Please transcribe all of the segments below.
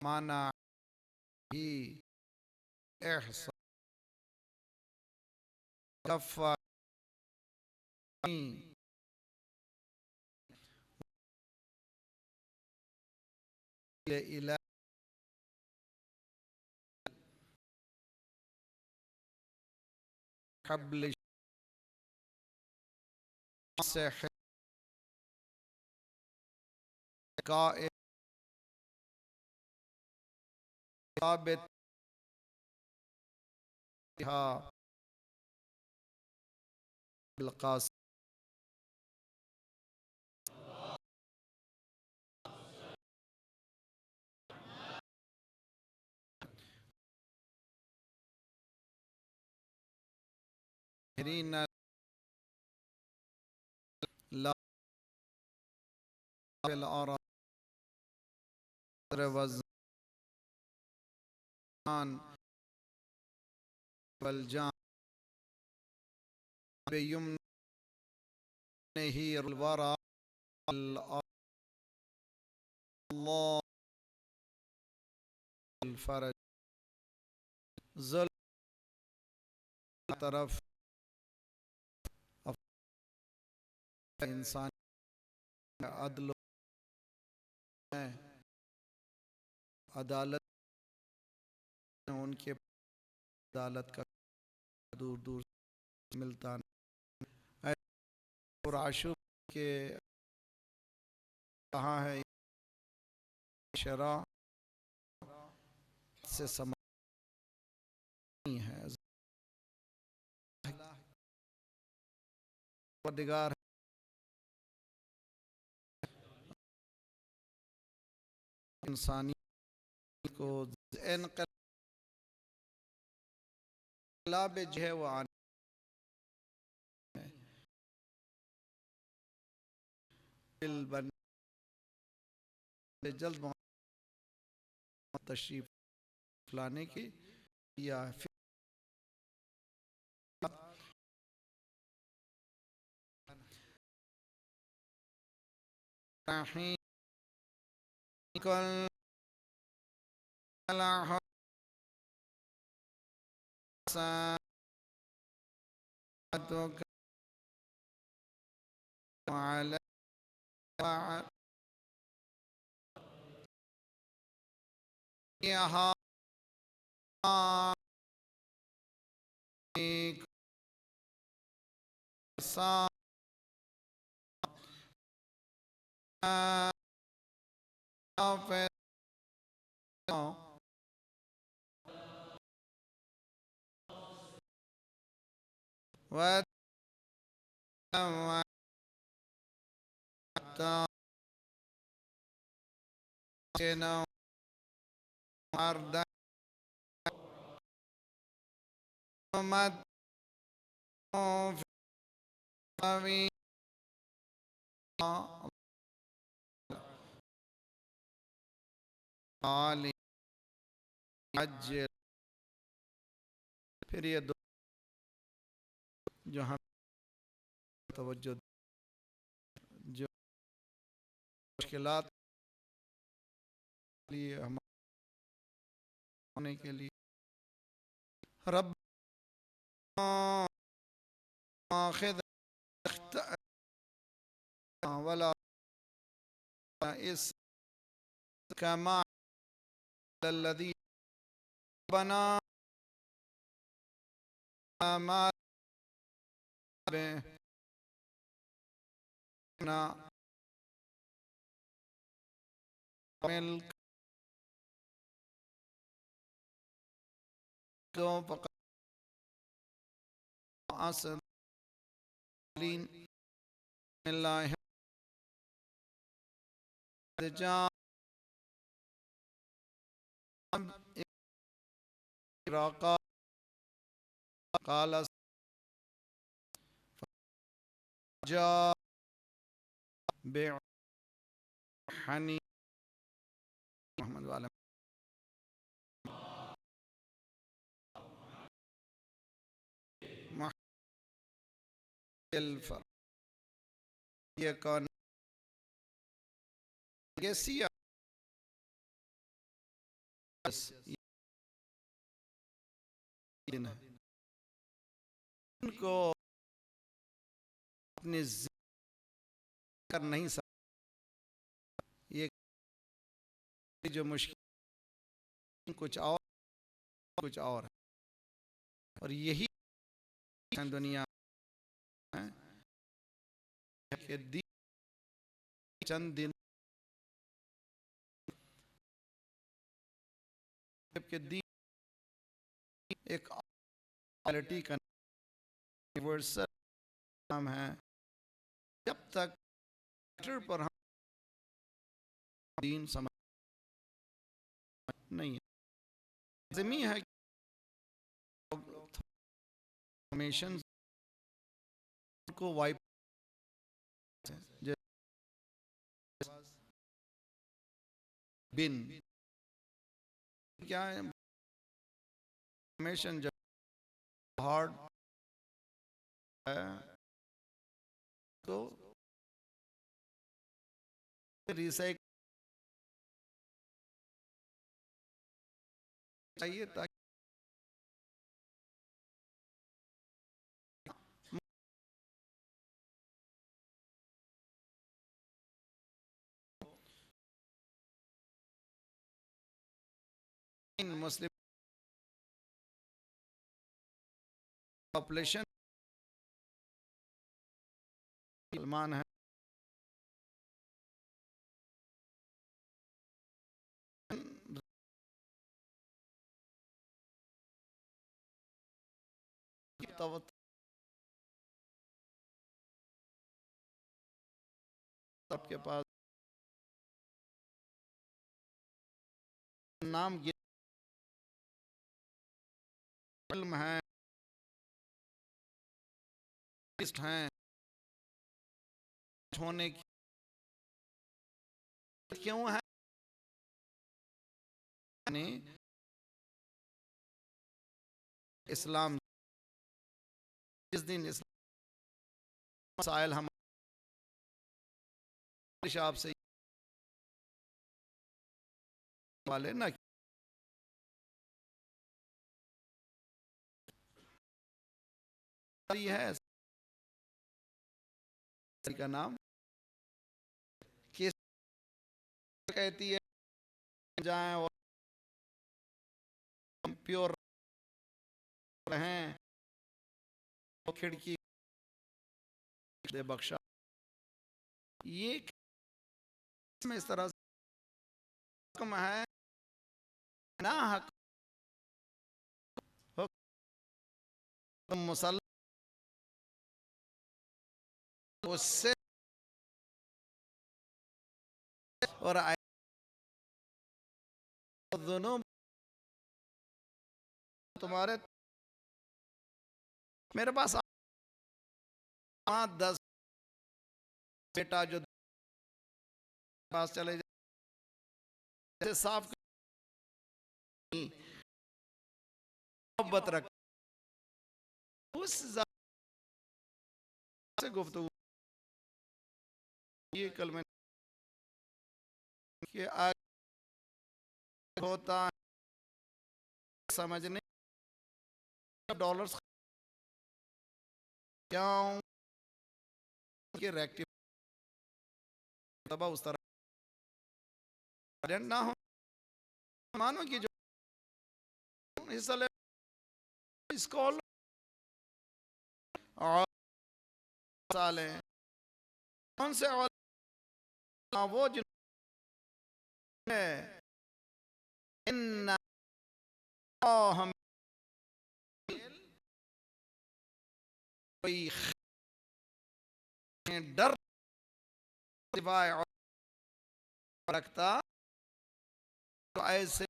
माना ही एहसान कफ़ानी इला क़ब्ल से कायद साबित था बिलक़ास रीना ला बिल वज़ान वलजान बेयुम्ने ही वरा अल्लाह फरज ज़ुल तरफ इंसान अदल अदालत उनके अदालत का दूर दूर मिलता है। और आशुब के कहाँ है शरा से समझनी है दिगार इंसानी को इनकलाब जो है वो आने जल्द तशरीफ लाने की या फिर यहाँ फिर ये दो जो हम तवज्जो जो मुश्किलात लिए हम होने के लिए रब आखिद वला इस कमा लल्लज़ी बना मा ना मिल को असलीन मिल्लाह जाम इराका काला जा बेहनी मोहम्मद वाले महल ये कौन गेसिया इनको अपने कर नहीं सकते। ये जो मुश्किल कुछ और है और यही दुनिया है कि चंद दिन के दिन एक क्वालिटी का यूनिवर्सल नाम है। जब तक पर हम दीन समझ नहीं है ज़मी है फॉर्मेशन को वाइप बिन क्या है फॉर्मेशन जब हार्ड है तो रिसाइकल चाहिए ताकि मुस्लिम पॉपुलेशन मुसलमान है सबके पास नाम इल्म है हैं होने की क्यों है इस्लाम जिस दिन इस्लाम मसाइल हम आपसे वाले ना है का नाम किस कहती है जाएं और प्योर रहें तो खिड़की दे बख्शा। ये में इस तरह से हुक्म है ना हक मुसल उससे और दोनों तुम्हारे मेरे पास 10 बेटा जो पास चले जाए साफ मोहब्बत रख उस से गुफ्तगू ये कल में कि होता समझने डॉलर्स क्या के रेक्टिव उस तरह ना हो, मानो कि जो हिस्सा ले स्कॉल और साले कौन से वो जिन्होंने इन हम कोई डर सिवाय रखता तो ऐसे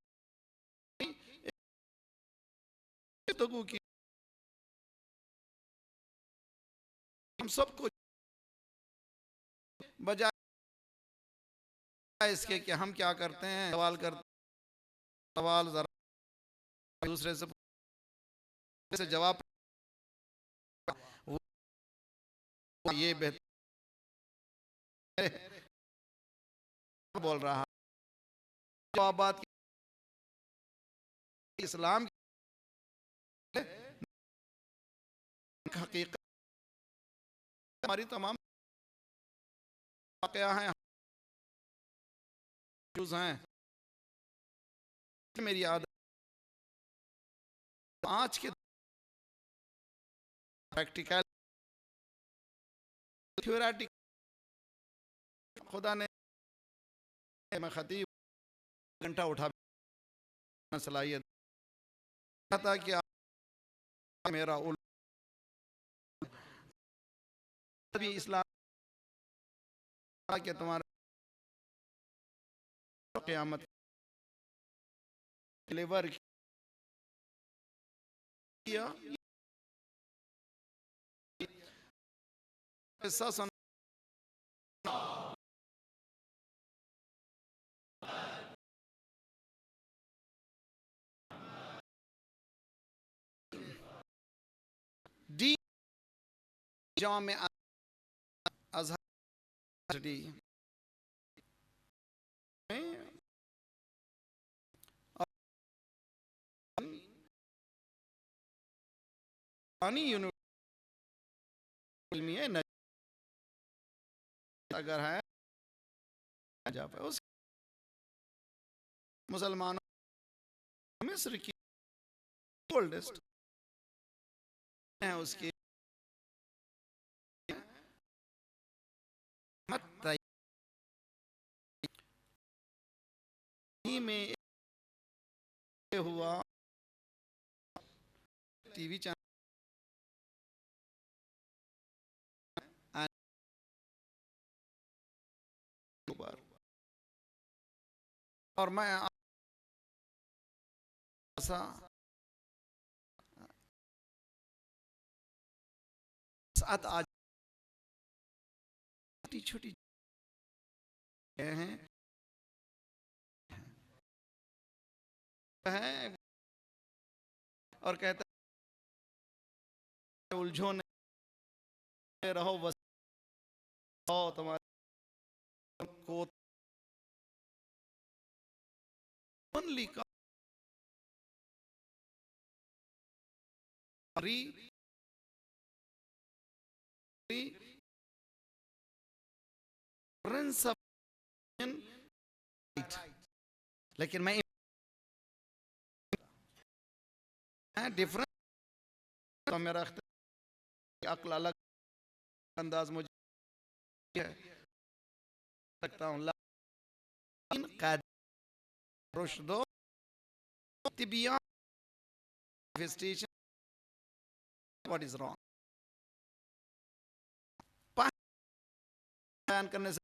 तो की हम सबको बजाय इसके कि हम क्या करते हैं, सवाल जरा दूसरे से जवाब, ये बेहतर बोल रहा जो बात इस्लाम की हकीकत हमारी तमाम वाकया हैं मेरी आदत आज के प्रैक्टिकल थ्योरेटिक खुदा ने मैं खतीब घंटा उठा सलाहियत था कि मेरा भी इस्लाम के तुम्हारा क़यामत डिलीवर किया किस्सा सुन डी जामे अज़हर यूनिवर्सिटी अगर है उस मुसलमानों मिस्र की ओल्डेस्ट है उसकी में हुआ टीवी चैनल और मैं साथ आज छोटी छोटी हैं और कहते हैं उलझो नहीं रहो बस तुम्हारे को ओनली लेकिन मैं डिफरेंस तो मेरा अक्ल अलग अंदाज मुझे सकता हूँ रुश्दो तिबियान manifestation what is wrong बयान करने से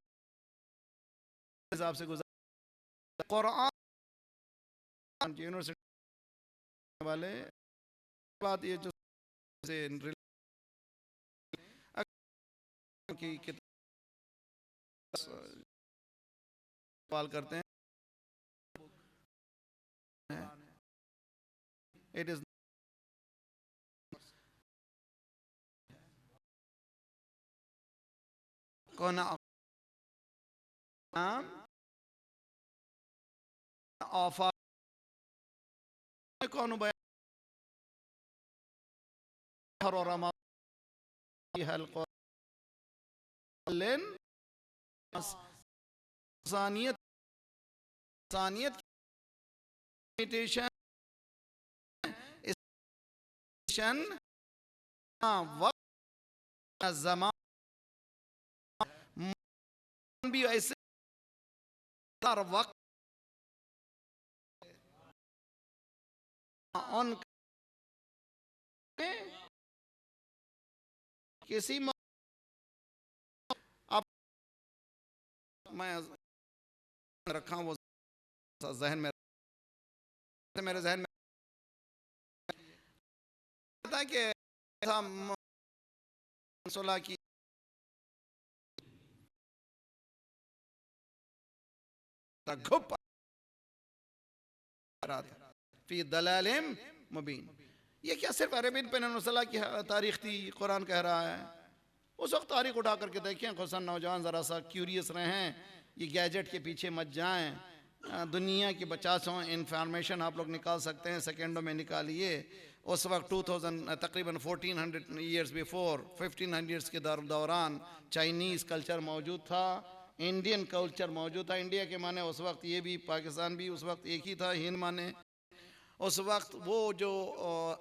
हिसाब से गुजर कुरान यूनिवर्सिटी वाले बात ये जो से की सवाल करते हैं इट इज कौन ऑफर कौन हल्क़ इंसानियत की लिमिटेशन वक्त ज़मान भी ऐसे वक्त ऑन किसी अब मैं रखा वो जहन में, मेरे जहन में था कि सोलह की घुप फी दलालिम मुबीन। ये क्या सिर्फ अरबिन पेनिनसुला की तारीख थी? कुरान कह रहा है उस वक्त तारीख उठा करके देखें। खुसन नौजवान ज़रा सा क्यूरियस रहें, ये गैजेट के पीछे मत जाएं। दुनिया की 50 इंफॉर्मेशन आप लोग निकाल सकते हैं, सेकेंडों में निकालिए। उस वक्त 2000 तकरीबन 1400 ईयर्स बिफोर, 1500 ईयर्स के दौरान चाइनीज़ कल्चर मौजूद था, इंडियन कल्चर मौजूद था। इंडिया के माने उस वक्त ये भी, पाकिस्तान भी उस वक्त एक ही था, हिंद माने। उस वक्त वो जो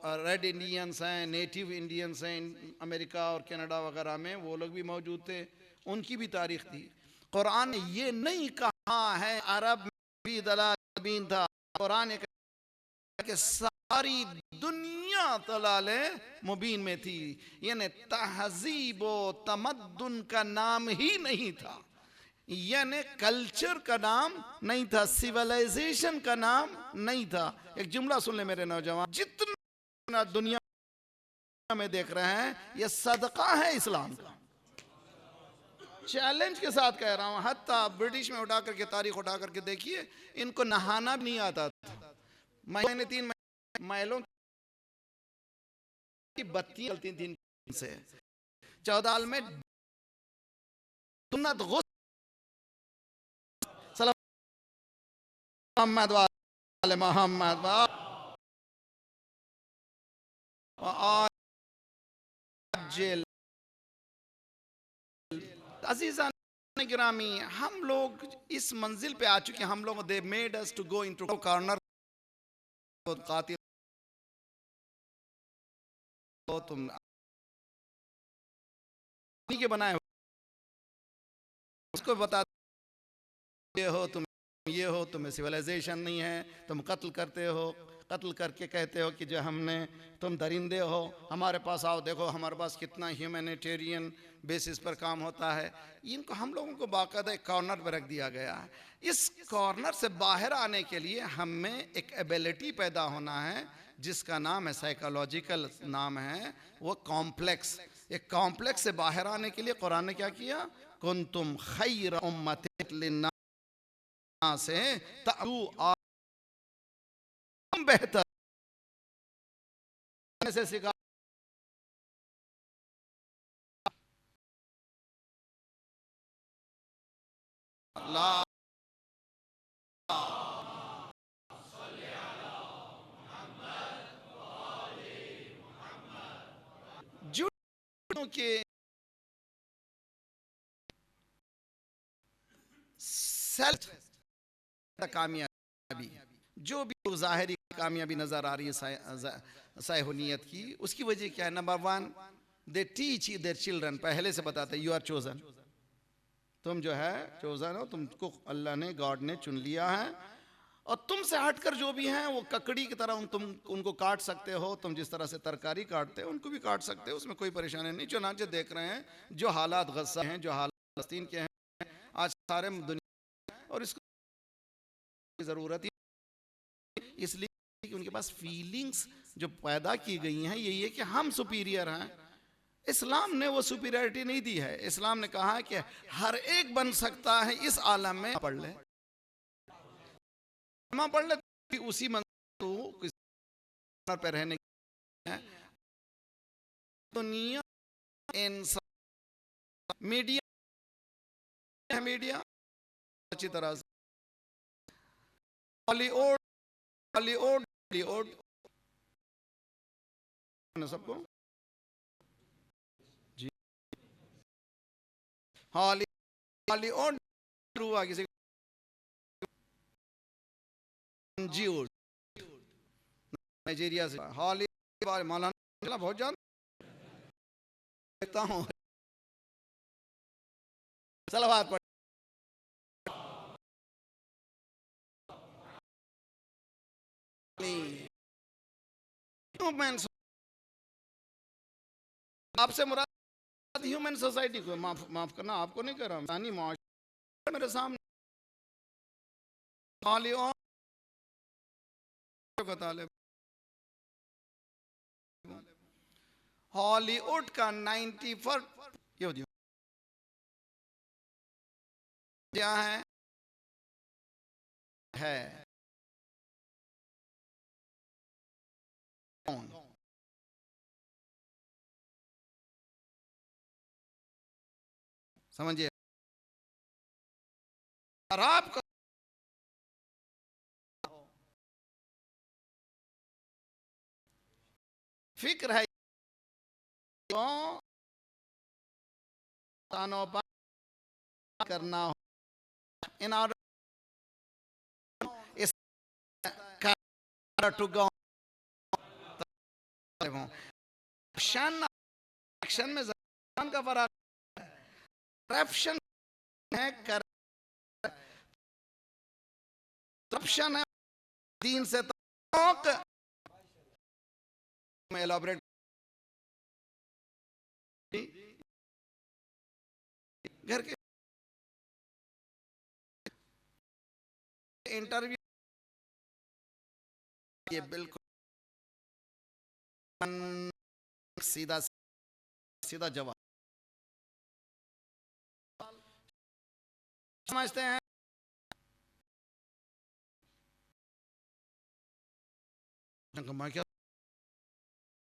रेड इंडियंस हैं, नेटिव इंडियंस हैं अमेरिका और कनाडा वगैरह में, वो लोग भी मौजूद थे, उनकी भी तारीख थी। कुरान ने ये नहीं कहा है अरब में भी दलाल था। कुरान ने कहा कि सारी दुनिया दलाले मुबीन में थी। यानी तहजीब व तमद्दुन का नाम ही नहीं था, यानी कल्चर का नाम नहीं था, सिविलाइजेशन का नाम नहीं था। एक जुमला सुन ले मेरे नौजवान, जितना दुनिया में देख रहे हैं ये सदका है इस्लाम का। चैलेंज के साथ कह रहा हूं, हत्ता ब्रिटिश में उठा करके तारीख उठा करके देखिए, इनको नहाना भी नहीं आता था। महीने 3 माइलों की बत्तियां चलती थी से। चौदाल में सुन्नत मोहम्मद वाले मोहम्मद जेल। अजीज़ान गिरामी, हम लोग इस मंजिल पे आ चुके हैं। हम लोग they made us to go into corner. कातिल हो तुम के बनाए हो, उसको बता हो तुम ये हो, तुम्हें सिविलाइजेशन नहीं है, तुम कत्ल करते हो, कत्ल करके कहते हो कि जो हमने, तुम दरिंदे हो, हमारे पास आओ, देखो हमारे पास कितना ह्यूमैनिटेरियन बेसिस पर काम होता है। इनको हम लोगों को बाकायदा एक कॉर्नर पर रख दिया गया है। इस कॉर्नर से बाहर आने के लिए हम में एक एबिलिटी पैदा होना है जिसका नाम है, साइकोलॉजिकल नाम है वो कॉम्प्लेक्स। एक कॉम्प्लेक्स से बाहर आने के लिए कुरान ने क्या किया? कुंतुम खैर उम्मतिन लिन्नास से बेहतर से सिखा। के सेल्फ कामयाबी, जो भी ज़ाहिरी कामयाबी नजर आ रही है साइहुनियत की, उसकी वजह क्या है? Number 1, they teach their children, पहले से बताते यू आर चोजन, तुम जो है चोजन हो, तुमको अल्लाह ने, गॉड ने चुन लिया है, और तुमसे हटकर जो भी हैं वो ककड़ी की तरह तुम उनको काट सकते हो। तुम जिस तरह से तरकारी काटते हो उनको भी काट सकते हो, उसमें कोई परेशानी नहीं। चुनांचे देख रहे हैं जो हालात गज़ा हैं, जो हालात फ़लस्तीन के हैं आज सारे दुनिया, और इसको ज़रूरत ही इसलिए कि उनके पास फीलिंग्स जो पैदा की गई हैं यही है कि हम सुपीरियर हैं। इस्लाम ने वो सुपीरियरिटी नहीं दी है। इस्लाम ने कहा है कि हर एक बन सकता है इस आलम में। पढ़ ले, पढ़ ले, उसी मंजिल पे रहने दुनिया इंसान मीडिया मीडिया अच्छी तरह से हॉलीवुड हॉलीवुड हॉलीवुड सबको जी हॉलीवुड हुआ किसी ऑन जियो, नाइजीरिया से। हाल मौलाना बहुत जानता हूँ, सलावत पढ़। ह्यूमन, आपसे मुराद ह्यूमन सोसाइटी को माफ करना, आपको नहीं कर रहा हूँ, मेरे सामने हॉलीवुड का 91 क्या है कौन? समझिए, आपको फिक्र है करना इन ऑर्डर इस टू गो एक्शन में ज़बान का फर्क है। करप्शन है, करप्शन है दीन से में एलॉबरेट घर के इंटरव्यू, ये बिल्कुल सीधा सीधा जवाब समझते हैं। क्या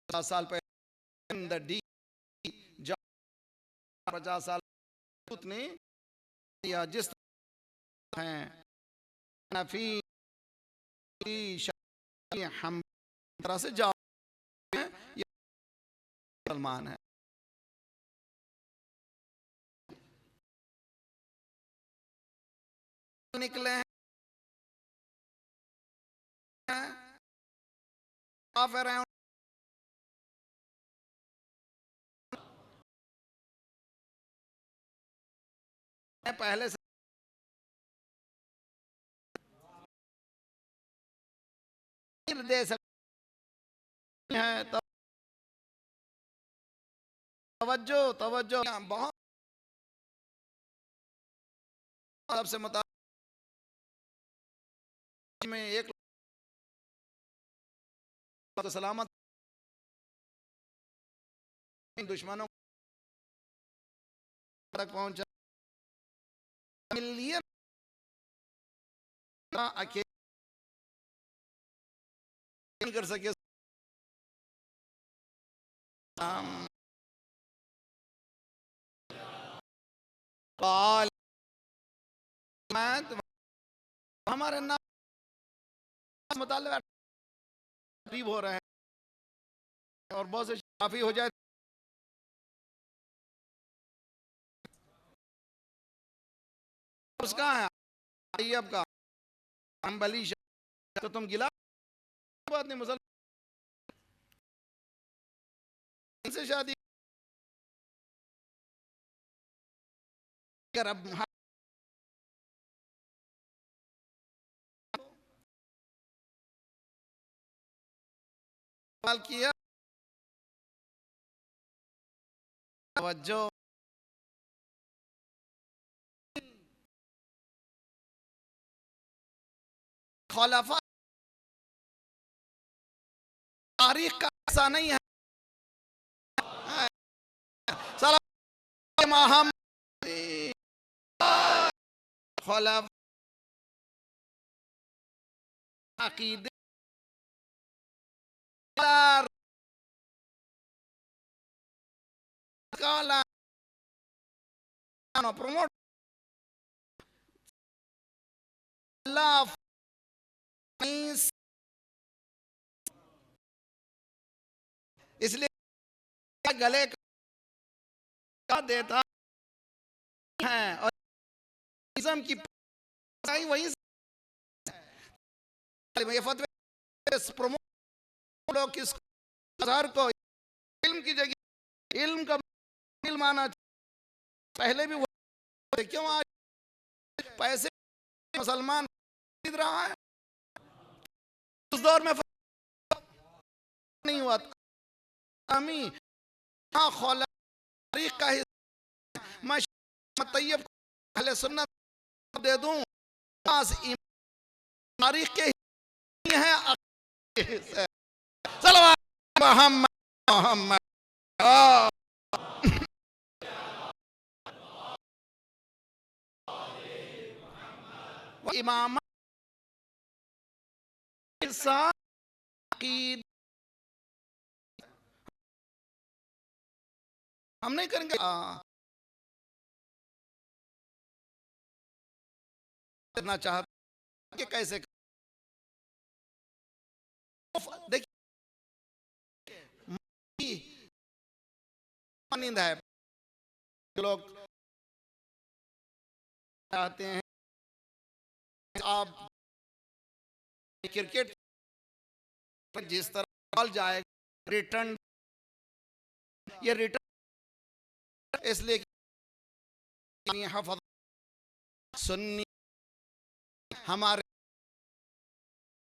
50 साल पहले 50 साल उतने या जिस हैं नफी हम तरह से जा सलमान है। निकले हैं काफिर हैं, पहले से दे सकते हैं। तवज्जो तवज्जो बहुत सबसे मुताबिक में एक तो सलामत दुश्मनों तक पहुंचा, मिलियन अकेले नहीं कर सके। हमारे नाम मुतालिब करीब हो रहे हैं और बहुत से काफी हो जाए उसका है अब का हम बली तो तुम गिला बात नहीं, मुसलमान से शादी कर अब सवाल किया तवज्जो खौलाफा तारीख का ऐसा नहीं है। हम खौलाफा अकीदे प्रमोट इसलिए गले का देता है और इस्लाम की वही ये फतवे प्रमोट लोग किस अज़हर को इल्म की जगह इल्म का इल्म आना पहले भी वो क्यों आज पैसे मुसलमान खरीद रहा है। उस दौर में नहीं हुआ अमी हाँ खौला तारीख का हिस्सा मैं तैयब अहले सुन्नत दे दूं तारीख के हैं सल्लल्लाहु मोहम्मद मोहम्मद इमाम हम नहीं करेंगे करना चाहते कि कैसे देखिए नींद है लोग चाहते हैं आप क्रिकेट जिस तरह बॉल जाएगा रिटर्न ये रिटर्न इसलिए हफ़ज़ सुन्नी हमारे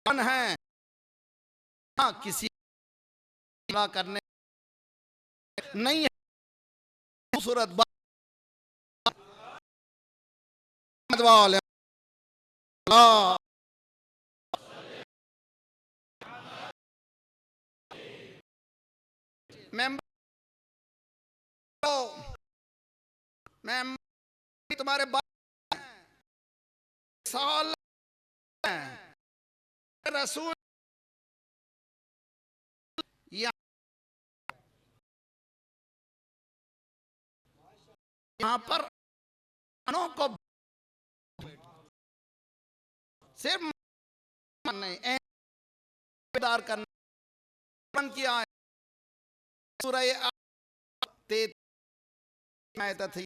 हैं हाँ किसी करने नहीं है खूबसूरत बात मैं तुम्हारे बात साल रसूल यहाँ पर को सिर्फ नहीं करना किया है सूरह थी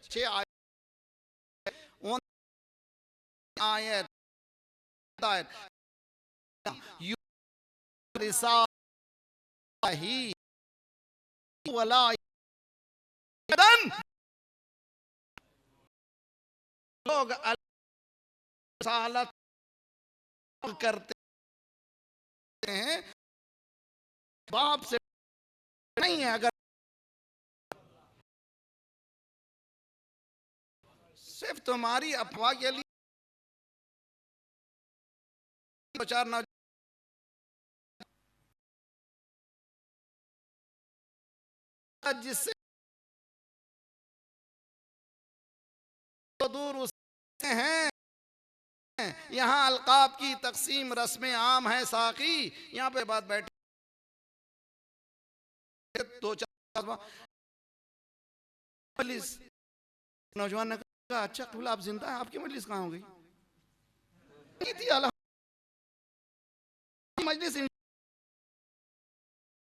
6 आयत ही वला लोग करते हैं बाप से नहीं है अगर सिर्फ तुम्हारी अफवाह के लिए 4 ना जिससे तो दूर उससे हैं यहाँ अलकाब की तकसीम रस्म आम है साकी यहाँ पे बात बैठे 2-4 मजलिस नौजवान ने कहा अच्छा कबूल आप जिंदा हैं आपकी मजलिस कहाँ हो गई मजलिस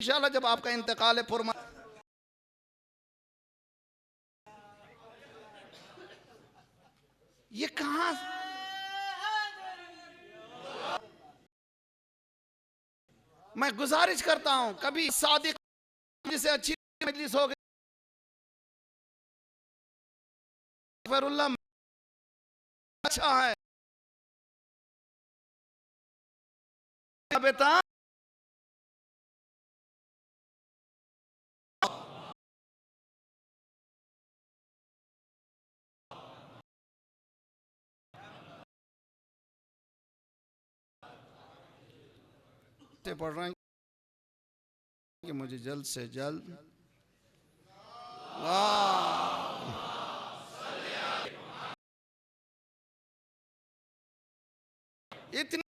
इंशाल्लाह जब आपका इंतकाल है फुरमा ये कहां मैं गुजारिश करता हूं कभी सादिक जिसे अच्छी मजलिस हो गई अच्छा है बेटा से पढ़ रहे हैं कि मुझे जल्द से जल्द इतनी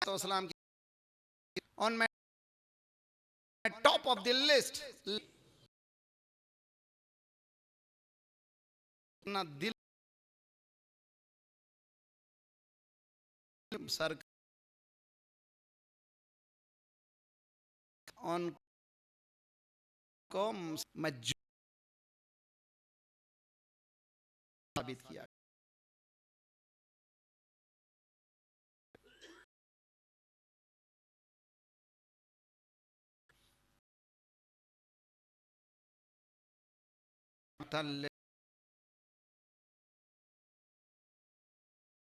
तो सलाम on my top of the list ना दिल सर ऑन को मैं साबित किया।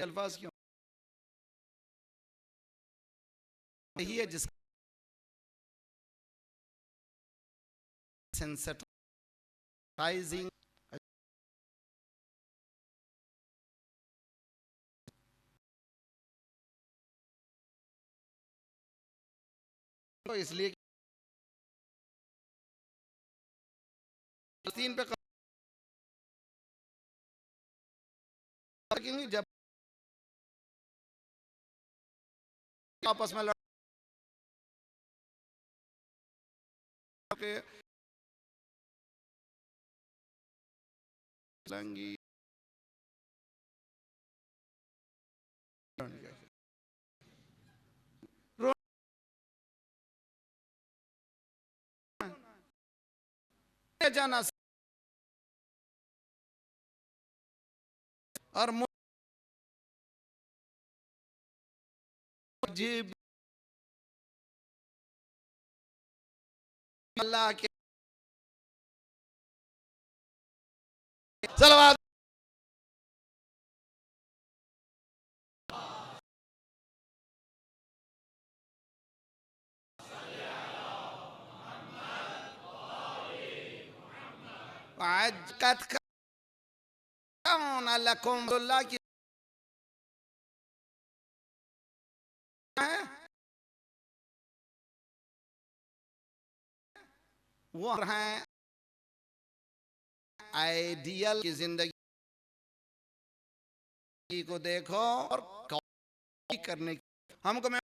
अल्फाज क्यों यही है जिस सेंसिटाइजिंग, तो इसलिए तीन पे जब आपस में लड़ेंगी, जाना और मुझे अल्लाह के सलवात आज कत कौन लकुम अल्लाह की है वो हैं आइडियल की जिंदगी को देखो और कॉपी करने हमको मैं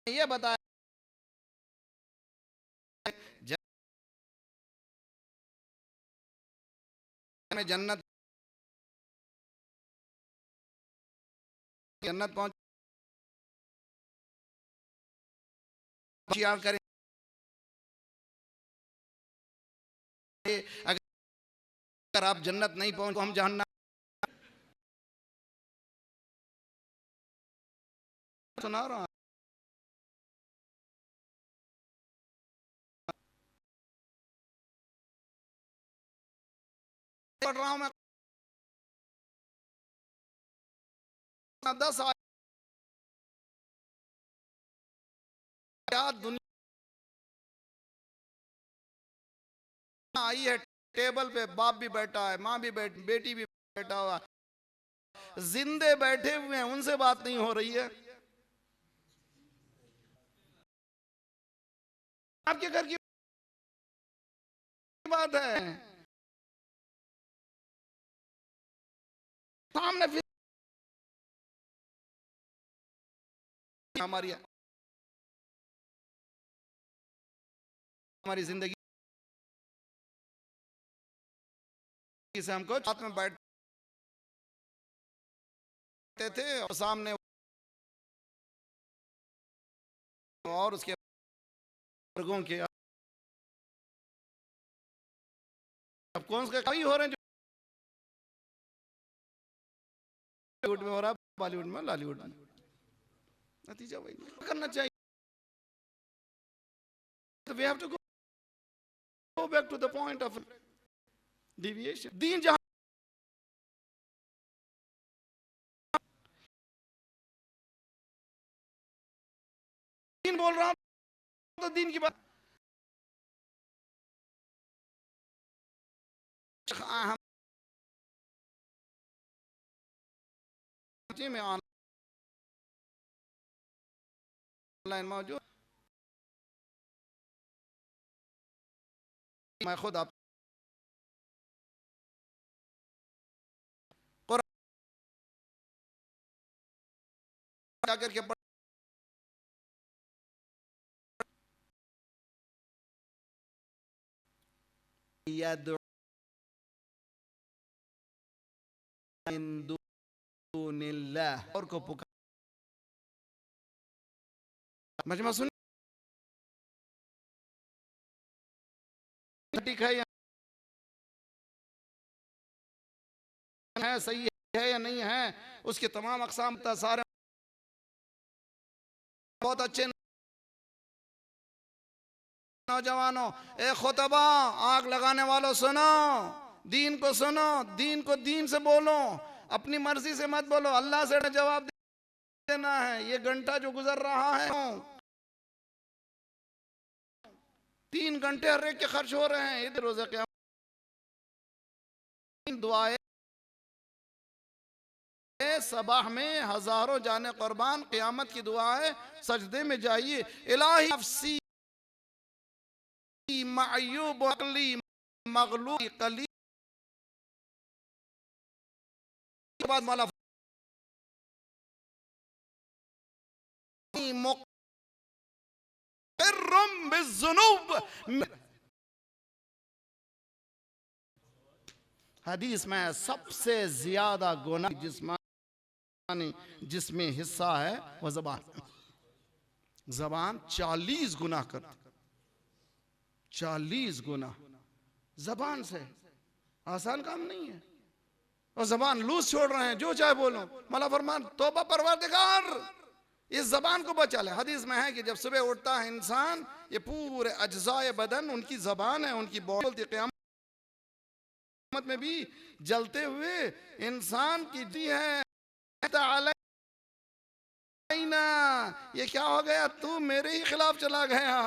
ये बताया में जन्नत जन्नत पहुंच करें, अगर आप जन्नत नहीं पहुंच हम जहन्नम सुना रहा पढ़ रहा हूं मैं 10 आयत दुनिया आई है, टेबल पे बाप भी बैठा है, माँ भी बेटी भी बैठा हुआ, जिंदे बैठे हुए हैं, उनसे बात नहीं हो रही है। आपके घर की बात है, सामने फिर हमारी जिंदगी से हमको साथ में बैठते थे और सामने और उसके वर्गों के अब कौन से कई हो रहे हैं जो बॉलीवुड में हो रहा है, बॉलीवुड में, लॉलीवुड में, नतीजा वही करना चाहिए। तो we have to go back to the point of deviation. दीन जहां दीन बोल रहा हूं तो दीन की बात हम में ऑनलाइन मौजूद, मैं खुद आप जाकर के और को पुकार मजमा सुन ठीक है सही है या नहीं है, उसके तमाम अक़साम सारे बहुत अच्छे नौजवानों, ए खुतबा आग लगाने वालों सुनो, दीन को सुनो, दीन को दीन से बोलो, अपनी मर्जी से मत बोलो, अल्लाह से जवाब देना है। ये घंटा जो गुजर रहा है 3 घंटे हर एक के खर्च हो रहे हैं। इधर रोज़ा क़यामत दुआएं सबाह में हजारों जाने कुर्बान, क़यामत की दुआएं सजदे में जाइए। इलाही नफ्सी मायूब अक़ली मग़लूब क़ली के बाद मौला मुक़र्रम बिज़्ज़ुनूब। हदीस में सबसे ज्यादा गुनाह जिसमें हिस्सा है वह ज़बान। ज़बान 40 गुनाह करती, 40 गुनाह ज़बान से। आसान काम नहीं है। और ज़बान लूज छोड़ रहे हैं, जो चाहे बोलो। मौला फरमान तौबा परवरदिगार इस ज़बान को बचा ले। हदीस में है कि जब सुबह उठता है इंसान, ये पूरे अज्जाए बदन उनकी ज़बान है, उनकी बोलती क़यामत में भी जलते हुए इंसान की दी है। ये क्या हो गया, तू मेरे ही खिलाफ चला गया।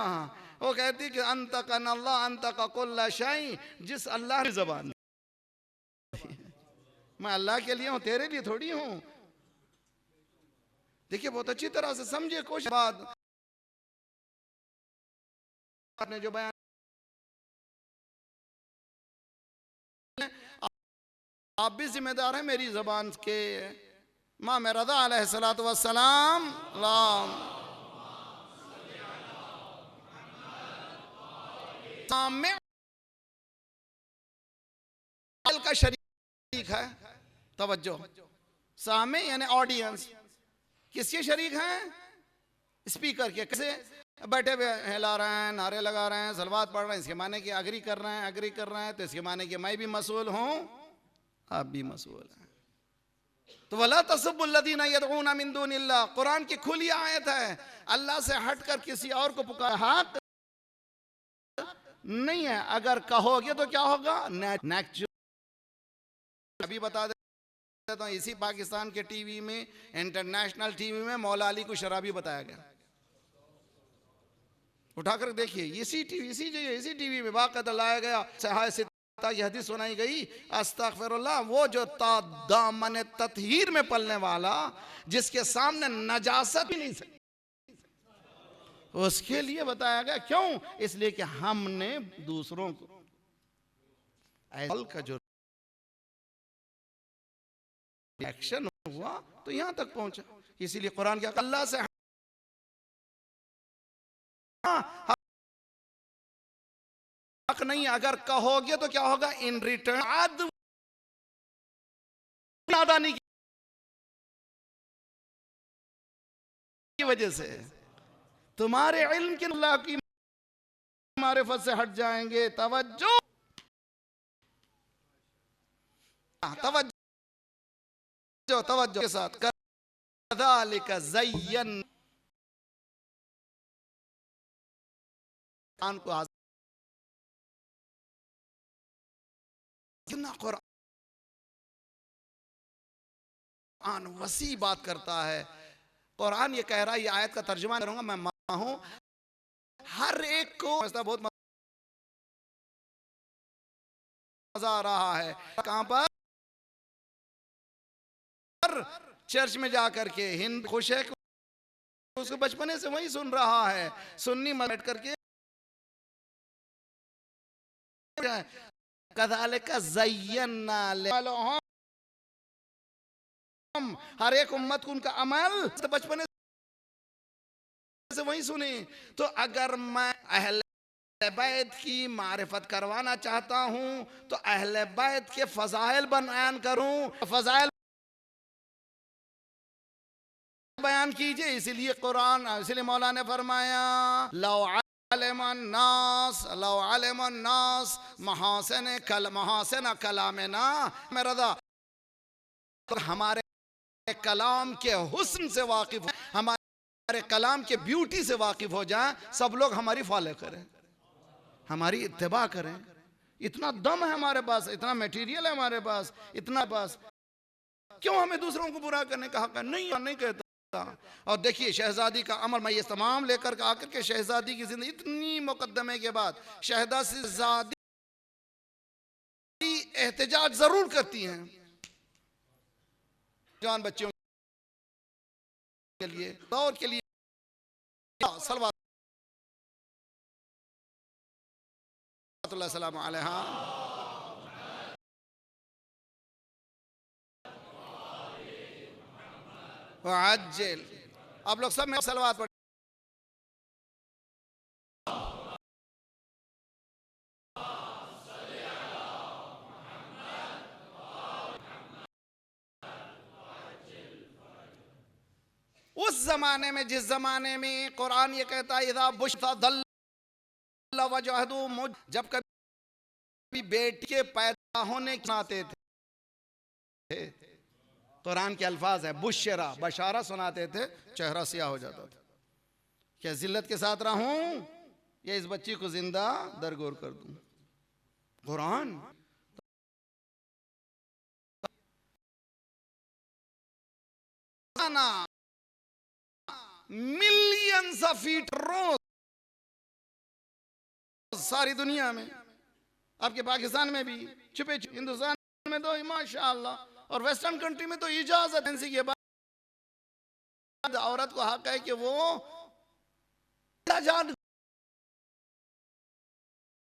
वो कहती कि अंतका अल्लाह अंतका कुल्ला शै, जिस अल्लाह ने ज़बान, मैं अल्लाह के लिए हूं, तेरे लिए थोड़ी हूं। देखिए बहुत अच्छी तरह से समझिए। कोशिश बात आपने जो बयान, आप भी जिम्मेदार हैं मेरी ज़बान के। माँ में रज़ा अलैहिस्सलातु वस्सलाम सामे का शरीक है। तवज्जो, सामे यानी ऑडियंस किसके शरीक हैं? स्पीकर के। कैसे? बैठे हुए हिला रहे हैं, नारे लगा रहे हैं, सलवात पढ़ रहे हैं, इसके माने कि अग्री कर रहे हैं, तो इसके माने कि मैं भी मसूल हूं, आप भी मसूल हैं। तो वला तसब्बुल्लज़ीना यदऊना मिन दूनिल्लाह, कुरान की खुली आयत है। अल्लाह से हटकर किसी और को पुकार हक नहीं है। अगर कहोगे तो क्या होगा? अभी बता देता हूं, इसी पाकिस्तान के टीवी में, इंटरनेशनल टीवी में मौला अली को शराबी बताया गया। उठाकर देखिए, इसी टीवी में बाकायदा लाया गया। ये हदीस सुनाई गई, अस्तगफिरुल्लाह, वो जो दामन ततहीर में पलने वाला, जिसके सामने नजासत भी नहीं सकती, उसके लिए बताया गया। क्यों? इसलिए कि हमने दूसरों को का जो एक्शन हुआ तो यहां तक पहुंचा। इसीलिए कुरान क्या, अल्लाह से हक नहीं, अगर कहोगे तो क्या होगा? इन रिटर्न नादानी की वजह से तुम्हारे इल्म के अल्लाह की मारिफत से हट जाएंगे। तवज्जो के साथ, कज़ालिका ज़य्यन को कुरान वसी बात करता है। कुरान ये कह रहा है, ये आयत का तर्जुमा करूंगा मैं हूं, हर एक को ऐसा बहुत मजा आ रहा है। कहां पर? चर्च में जाकर के हिंद खुश है, उसको बचपने से वही सुन रहा है। सुन्नी बैठ करके कज़ालिका ज़य्यना लहुम, हर एक उम्मत को उनका अमल तो बचपने से वही सुने। तो अगर मैं अहले बैत की मारिफत करवाना चाहता हूं तो अहले बैत के फजाइल बयान करूं। फजाइल बयान कीजिए। इसीलिए कुरान, इसलिए मौला ने फरमाया लौ अलमन्नास महासिन कलामना मेरा, हमारे कलाम के हुस्न से वाकिफ, हमारे कलाम के ब्यूटी से वाकिफ हो जाए, सब लोग हमारी फॉलो करें, हमारी इत्तिबा करें। इतना दम है हमारे पास, इतना मटेरियल है हमारे पास, इतना पास, क्यों हमें दूसरों को बुरा करने का हक है? नहीं कहता। और देखिए शहजादी का अमर, मैं ये तमाम लेकर आकर के शहजादी की जिंदगी, इतनी मुकद्दमे के बाद शहजादी एहतजाज जरूर करती हैं जान बच्चों के लिए, दौर के लिए सल्लल्लाहु अलैहि वसल्लम। आप लोग सब में सलवात पढ़। उस जमाने में, जिस जमाने में कुरान ये कहता है इज़ा बुश्ता दल्ला वजहदु, जब कभी बेटी के पैदा होने के आते थे, कुरान के अल्फाज है बुशरा, बशारा सुनाते थे, चेहरा सियाह हो जाता था। क्या जिल्लत के साथ रहूं या इस बच्ची को जिंदा दरगोर कर दूं? कुरान मिलियंस ऑफ फीट रोज सारी दुनिया में, आपके पाकिस्तान में भी छुपे, हिंदुस्तान में तो माशाअल्लाह, और वेस्टर्न कंट्री में तो इजाजत के बाद औरत को हक है कि वो जान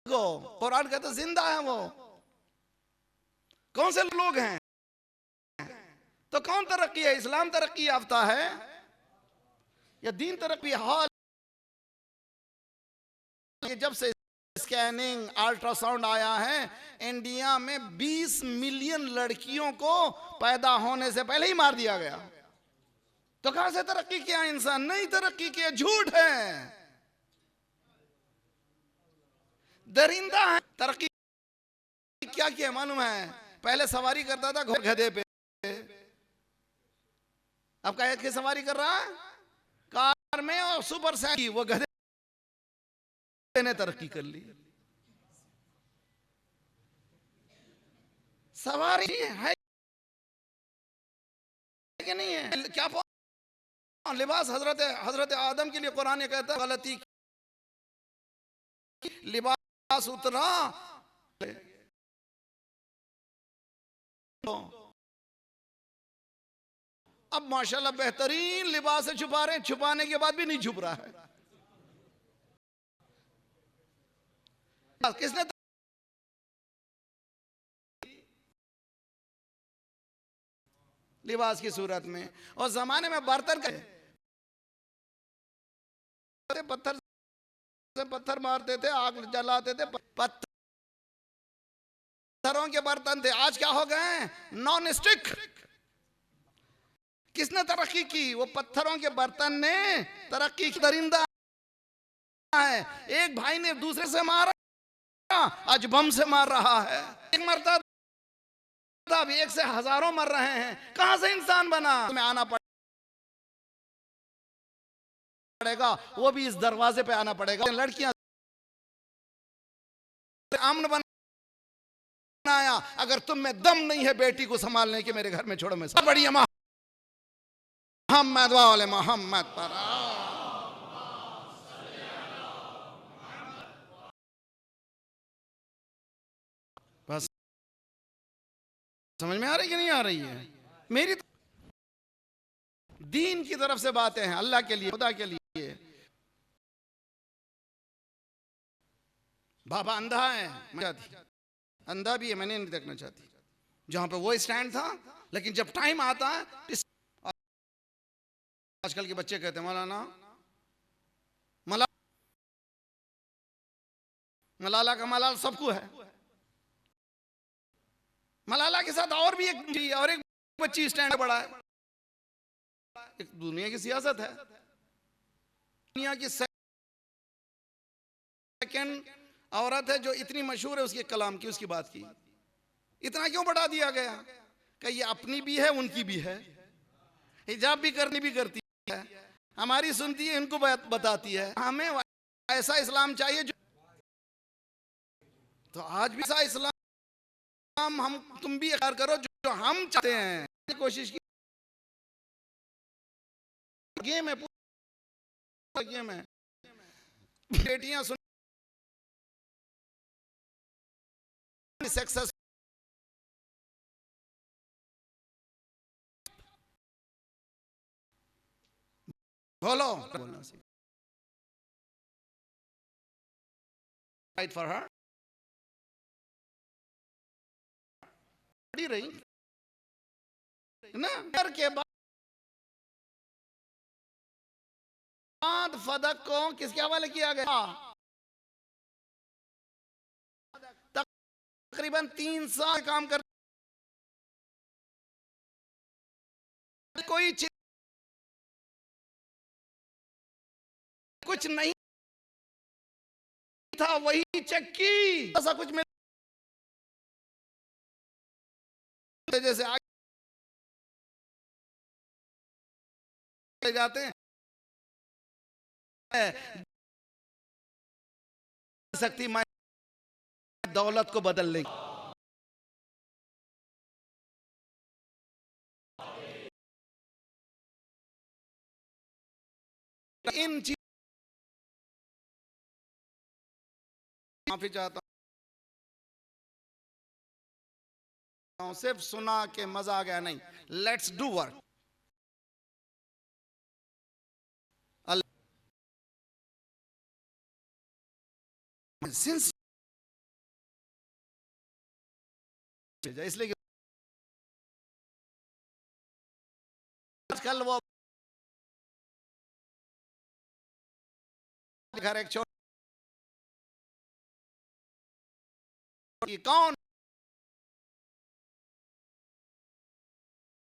को, कुरान कहता है जिंदा है वो। कौन से लोग हैं? तो कौन तरक्की है? इस्लाम तरक्की याफ्ता है या दीन तरक्की? हाल जब से स्कैनिंग अल्ट्रासाउंड आया है, इंडिया में 20 मिलियन लड़कियों को पैदा होने से पहले ही मार दिया गया। तो कहां से तरक्की किया इंसान? नहीं तरक्की किया, झूठ है, दरिंदा है। तरक्की क्या किया मालूम है? पहले सवारी करता था गधे पे, अब क्या की सवारी कर रहा है कार में और सुपर साइकिल, वो गधे ने तरक्की कर ली। सवारी है कि नहीं है? क्या लिबास हजरत आदम के लिए कुरान ये कहता है गलती, लिबास उतरा अब माशाल्लाह बेहतरीन लिबास से छुपा रहे हैं, छुपाने के बाद भी नहीं छुप रहा है। किसने लिबास की सूरत में? और जमाने में बर्तन का पत्थर से पत्थर मारते थे, आग जलाते थे, पत्थरों के बर्तन थे। आज क्या हो गए? Non stick. किसने तरक्की की? वो पत्थरों के बर्तन ने तरक्की की। दरिंदा है। एक भाई ने दूसरे से मारा, आज बम से मार रहा है। एक मरता था, अभी एक से हजारों मर रहे हैं। कहां से इंसान बना? तुम्हें आना पड़ेगा, वो भी इस दरवाजे पे आना पड़ेगा। लड़कियां अमन बनाया, अगर तुम में दम नहीं है बेटी को संभालने के, मेरे घर में छोड़ो। मैं सब बढ़िया मोहम्मद वाले मोहम्मद पर बस। समझ में आ रही कि नहीं आ रही है? मेरी दीन की तरफ से बातें हैं, अल्लाह के लिए, खुदा के लिए। बाबा अंधा है, अंधा भी है, मैंने नहीं देखना चाहती। जहां पे वो स्टैंड था, लेकिन जब टाइम आता है, आजकल के बच्चे कहते हैं मौलाना मलाला का मलाल सबको है। मलाला के साथ और भी एक बच्ची स्टैंड बड़ा है। एक दुनिया की सियासत है। दुनिया की सेकंड औरत है जो इतनी मशहूर है, उसके कलाम की, उसकी बात की। इतना क्यों बढ़ा दिया गया कि ये अपनी भी है, उनकी भी है, हिजाब भी करती है, हमारी सुनती है, इनको बताती है। हमें ऐसा इस्लाम चाहिए जो, तो आज भी ऐसा इस्लाम हम तुम भी इख्तियार करो जो हम चाहते हैं। कोशिश की गेम है, पूरा गेम है। बेटियां सुन सक्सेस बोलो बोलना सीख, राइट फॉर हर रही ना। घर के बाद फदक को किसके हवाले किया गया? तकरीबन 3 साल काम कर, कोई कुछ नहीं था, वही चक्की ऐसा कुछ में जैसे आगे जाते हैं शक्ति मैं दौलत को बदल लेगी। इन चीज माफी चाहता हूं, सिर्फ सुना के मजा आ गया नहीं, लेट्स डू वर्क। सिंस इसलिए आजकल वो घर एक छोटी कौन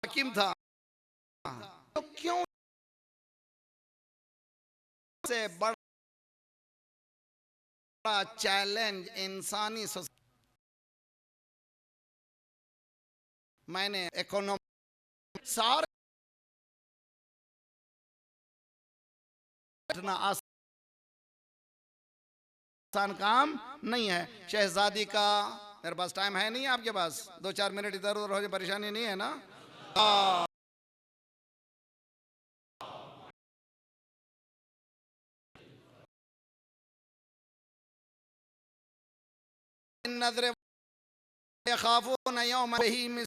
हकीम था, तो क्यों से बड़ा चैलेंज इंसानी मैंने इकोनॉमी सारे आसान काम नहीं है। शहजादी का, मेरे पास टाइम है नहीं, आपके पास 2-4 मिनट इधर उधर हो जाए, परेशानी नहीं है ना? नजर यखाफून यौम ही,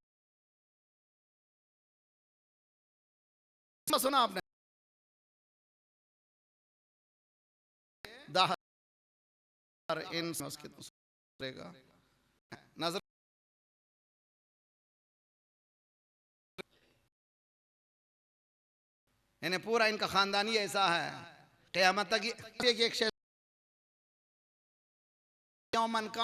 सुना आपने? दाहर इन उसके दूसरेगा नजर, इन्हें पूरा इनका खानदानी ऐसा है क़यामत तक एक यौमन का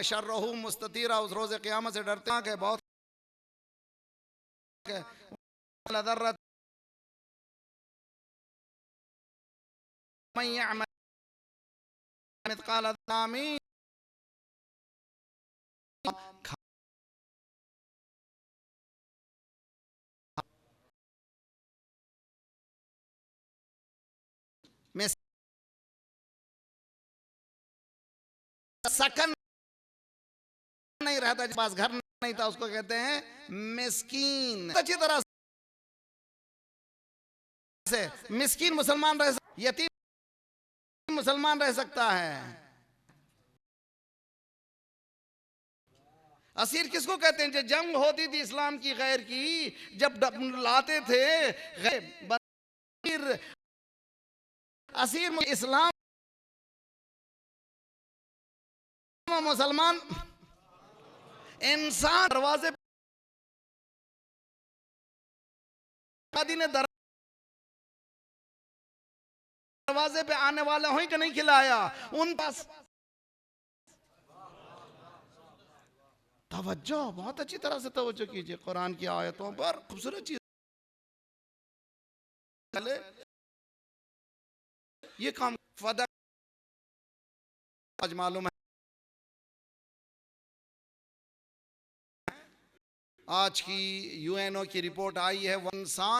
शर्रहु मुस्ततीरा, उस रोज़े क़यामत से डरते हैं कि बहुत लदर्रत मन यअमल मिथक़ाल ज़र्रतिन में सकन नहीं रहता, जिस पास घर नहीं था उसको कहते हैं मिस्कीन। अच्छी तरह से मिस्कीन मुसलमान रह, यतीम मुसलमान रह सकता है। असीर किसको कहते हैं? जब जंग होती थी इस्लाम की गैर की, जब लाते थे असीर इस्लाम मुसलमान इंसान दरवाजे ने दरवाजे पे आने वाला हो कि नहीं खिलाया, उन पास तवज्जो, बहुत अच्छी तरह से तवज्जो कीजिए कुरान की आयतों पर। खूबसूरत चीज ये काम फदा आज मालूम है, आज की यूएनओ की रिपोर्ट आई है, वो इंसान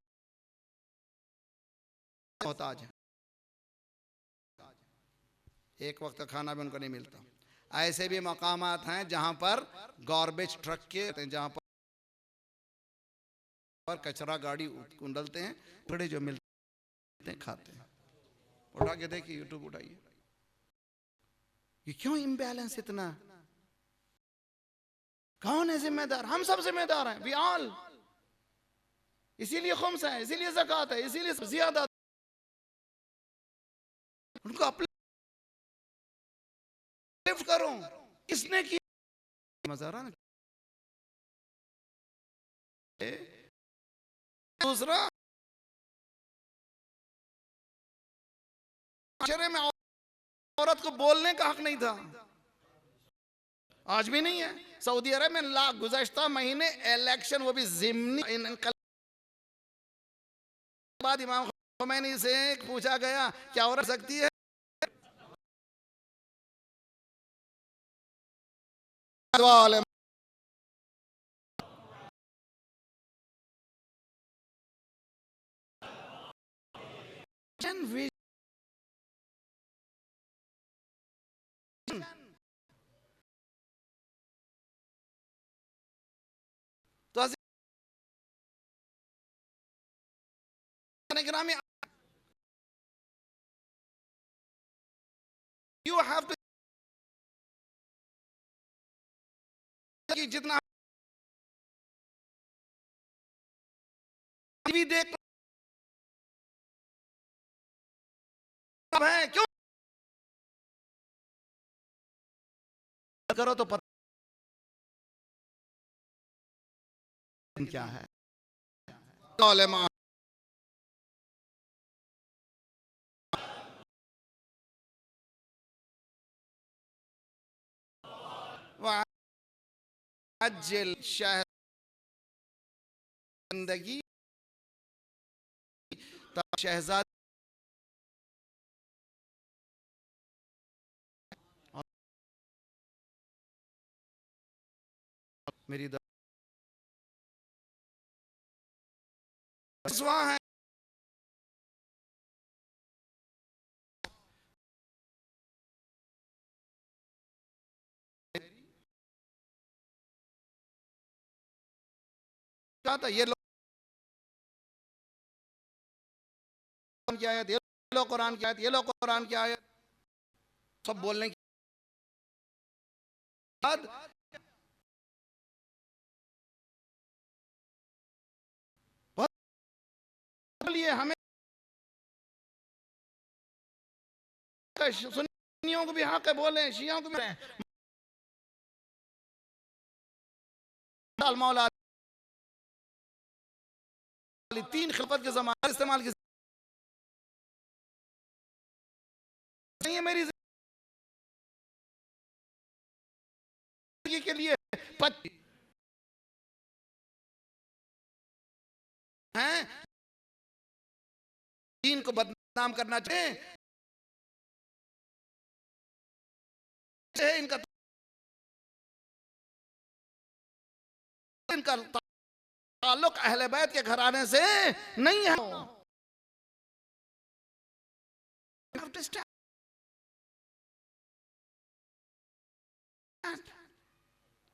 मोहताज है, एक वक्त का खाना भी उनको नहीं मिलता। ऐसे भी मकामात हैं जहां पर गार्बेज ट्रक के, जहां पर कचरा गाड़ी कुंडलते हैं, थोड़े जो मिलते हैं खाते हैं। उठा के देखिए, यूट्यूब उठाइए, ये क्यों इम्बैलेंस इतना? कौन है जिम्मेदार? हम सब जिम्मेदार हैं, वी ऑल। इसीलिए खुम्स है, इसीलिए ज़कात है, इसीलिए ज़ियादा उनको अपलिफ्ट करो। किसने की? मजारा ना। दूसरा, माशरे में औरत को बोलने का हक नहीं था, आज भी नहीं है। सऊदी अरब में गुज़श्ता महीने इलेक्शन, वो भी ज़िम्नी, बाद इमाम खुमैनी से पूछा गया क्या औरत सकती है? तो ग्रामी, यू हैव टू, जितना टीवी देख है, क्यों करो तो पता क्या है। अज्जल शहर जिंदगी, शहजाद मेरी दसवां है, क्या था ये लोग की आयत, ये लो कुरान की आयत, ये लो कुरान की आयत, सब बोलने के बाद बोलिए हमें, सुन्नियों को भी हक है बोले, शियों को भी। मौला तीन खिलफत के ज़माने इस्तेमाल की नहीं है मेरी जिंदगी के लिए। हैं दीन को बदनाम करना चाहिए, इनका इनका ताल्लुक अहले बैत के घराने से नहीं है।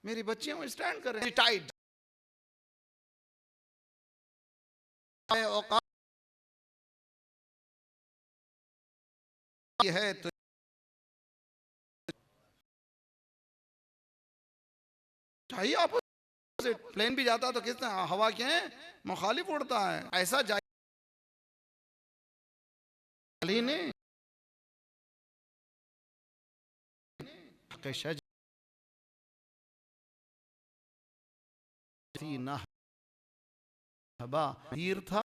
मेरी बच्चियां स्टैंड कर रहे हैं, टाइट है तो चाहिए। ऑपोजिट प्लेन भी जाता तो किसने हवा के मुखालिफ उड़ता है, ऐसा जाए ने तीर था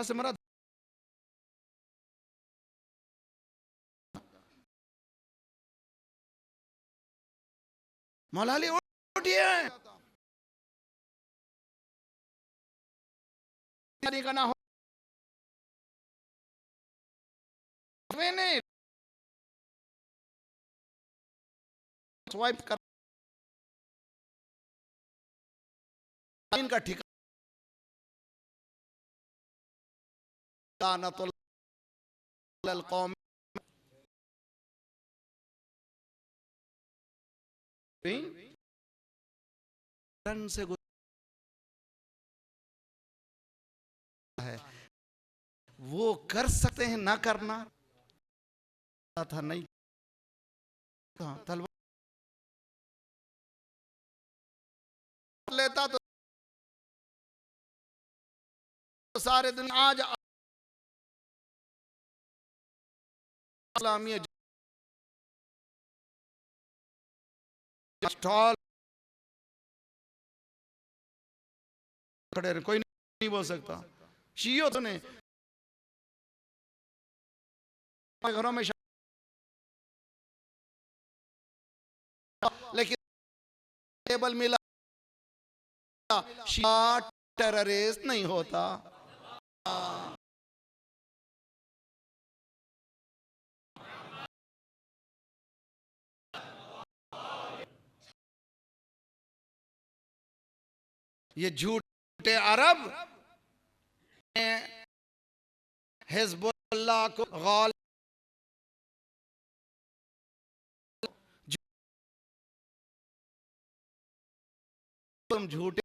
से मरा मौला अली उठिए, करना हो स्वाइप कर इनका ठिकाना तो कौम से है, वो कर सकते हैं ना करना था नहीं, तलवार लेता तो सारे दिन आज इस्लामी स्टॉल खड़े, कोई नहीं बोल सकता। शियों ने घरों में लेकिन टेबल मिला, शिया टेररिस्ट नहीं होता। ये झूठे अरब हिजबुल्लाह को गाल तुम झूठे